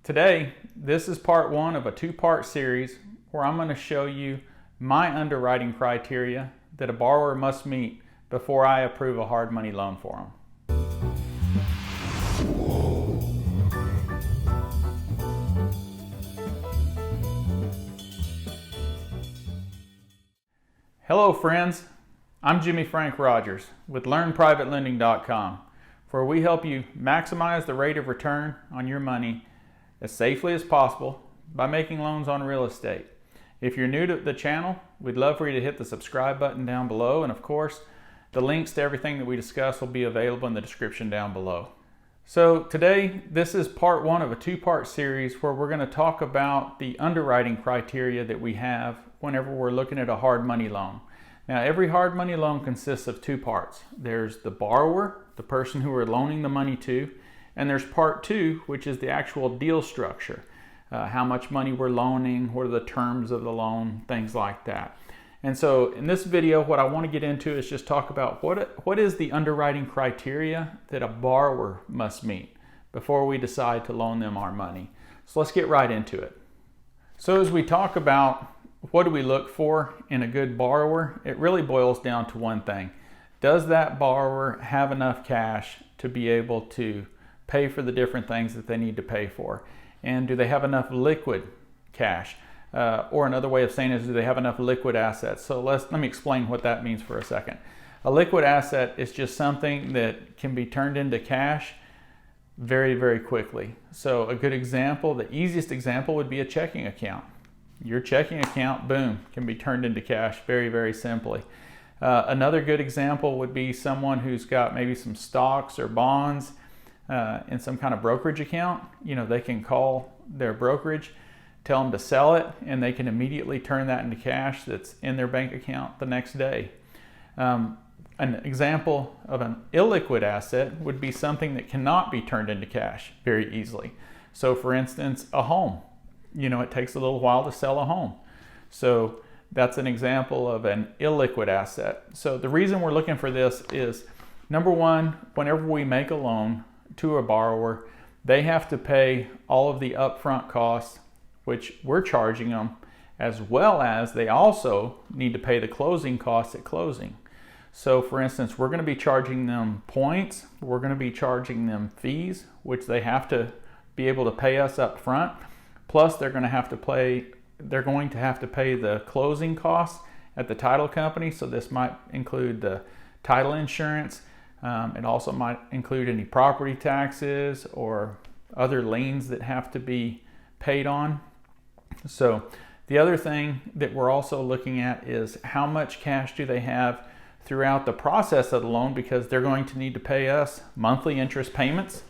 Today, this is part one of a two-part series where I'm going to show you my underwriting criteria that a borrower must meet before I approve a hard money loan for them. Hello friends, I'm Jimmy Frank Rogers with LearnPrivateLending.com, where we help you maximize the rate of return on your money as safely as possible by making loans on real estate. If you're new to the channel, we'd love for you to hit the subscribe button down below, and of course, the links to everything that we discuss will be available in the description down below. So today, this is part one of a two-part series where we're going to talk about the underwriting criteria that we have whenever we're looking at a hard money loan. Now, every hard money loan consists of two parts. There's the borrower, the person who we're loaning the money to, and there's part two, which is the actual deal structure. How much money we're loaning, what are the terms of the loan, things like that. And so in this video, what I want to get into is just talk about what is the underwriting criteria that a borrower must meet before we decide to loan them our money. So let's get right into it. So as we talk about what do we look for in a good borrower, it really boils down to one thing. Does that borrower have enough cash to be able to pay for the different things that they need to pay for? And do they have enough liquid cash? Or another way of saying it is, do they have enough liquid assets? So let me explain what that means for a second. A liquid asset is just something that can be turned into cash very, very quickly. So a good example, the easiest example would be a checking account. Your checking account, boom, can be turned into cash very, very simply. Another good example would be someone who's got maybe some stocks or bonds in some kind of brokerage account. You know, they can call their brokerage, tell them to sell it, and they can immediately turn that into cash that's in their bank account the next day. An example of an illiquid asset would be something that cannot be turned into cash very easily. So for instance, a home. You know, it takes a little while to sell a home. So that's an example of an illiquid asset. So the reason we're looking for this is, number one, whenever we make a loan to a borrower, they have to pay all of the upfront costs, which we're charging them, as well as they also need to pay the closing costs at closing. So for instance, we're going to be charging them points, we're going to be charging them fees, which they have to be able to pay us up front, plus they're going to have to pay the closing costs at the title company. So this might include the title insurance. It also might include any property taxes or other liens that have to be paid on. So the other thing that we're also looking at is how much cash do they have throughout the process of the loan, because they're going to need to pay us monthly interest payments.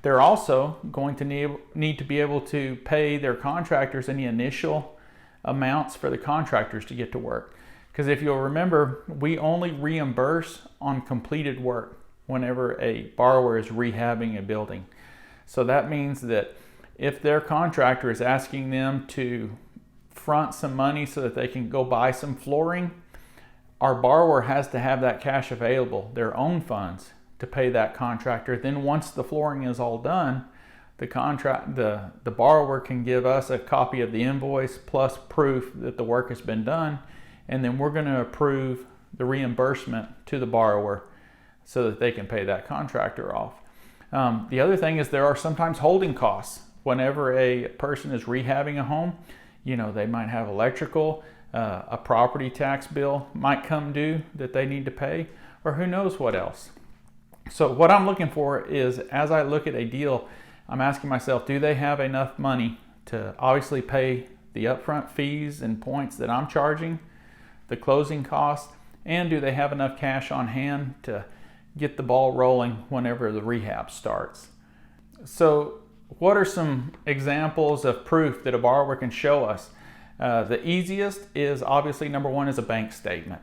They're also going to need to be able to pay their contractors any initial amounts for the contractors to get to work. Because if you'll remember, we only reimburse on completed work whenever a borrower is rehabbing a building. So that means that if their contractor is asking them to front some money so that they can go buy some flooring, our borrower has to have that cash available, their own funds, to pay that contractor. Then once the flooring is all done, the borrower can give us a copy of the invoice plus proof that the work has been done, and then we're going to approve the reimbursement to the borrower so that they can pay that contractor off. The other thing is there are sometimes holding costs. Whenever a person is rehabbing a home, you know, they might have electrical, a property tax bill might come due that they need to pay, or who knows what else. So what I'm looking for is, as I look at a deal, I'm asking myself, do they have enough money to obviously pay the upfront fees and points that I'm charging, the closing costs, and do they have enough cash on hand to get the ball rolling whenever the rehab starts? So what are some examples of proof that a borrower can show us? The easiest is obviously, number one, is a bank statement.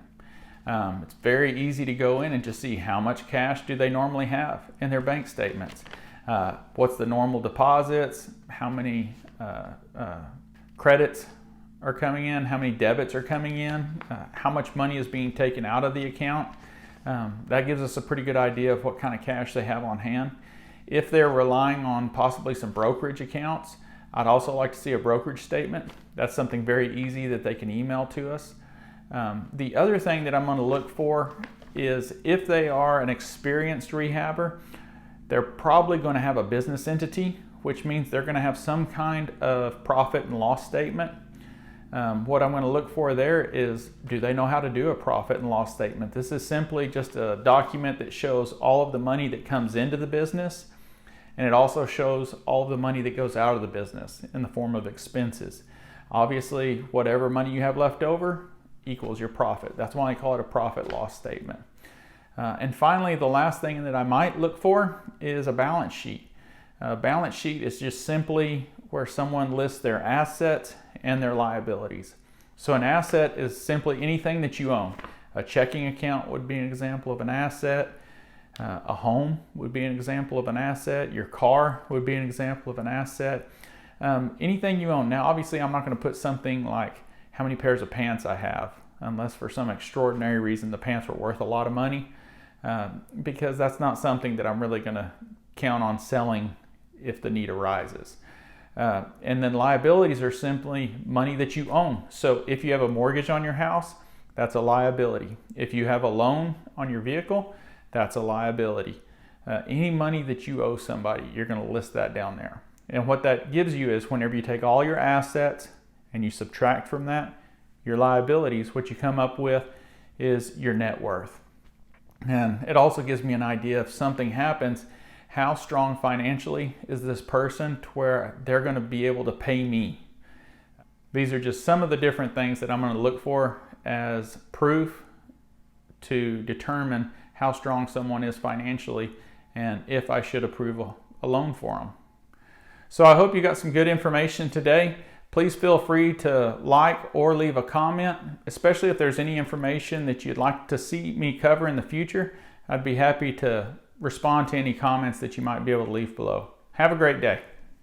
It's very easy to go in and just see how much cash do they normally have in their bank statements. What's the normal deposits, how many credits are coming in, how many debits are coming in, how much money is being taken out of the account. That gives us a pretty good idea of what kind of cash they have on hand. If they're relying on possibly some brokerage accounts, I'd also like to see a brokerage statement. That's something very easy that they can email to us. The other thing that I'm going to look for is if they are an experienced rehabber, they're probably going to have a business entity, which means they're going to have some kind of profit and loss statement. What I'm going to look for there is, do they know how to do a profit and loss statement? This is simply just a document that shows all of the money that comes into the business, and it also shows all of the money that goes out of the business in the form of expenses. Obviously, whatever money you have left over equals your profit. That's why I call it a profit loss statement. And finally, the last thing that I might look for is a balance sheet. A balance sheet is just simply where someone lists their assets and their liabilities. So an asset is simply anything that you own. A checking account would be an example of an asset. A home would be an example of an asset. Your car would be an example of an asset. Anything you own. Now, obviously, I'm not going to put something like how many pairs of pants I have, unless for some extraordinary reason the pants are worth a lot of money, because that's not something that I'm really going to count on selling if the need arises. And then liabilities are simply money that you own. So if you have a mortgage on your house, that's a liability. If you have a loan on your vehicle, that's a liability. Any money that you owe somebody, you're going to list that down there. And what that gives you is whenever you take all your assets and you subtract from that your liabilities, what you come up with is your net worth. And it also gives me an idea if something happens, how strong financially is this person to where they're going to be able to pay me. These are just some of the different things that I'm going to look for as proof to determine how strong someone is financially and if I should approve a loan for them. So I hope you got some good information today. Please feel free to like or leave a comment, especially if there's any information that you'd like to see me cover in the future. I'd be happy to respond to any comments that you might be able to leave below. Have a great day.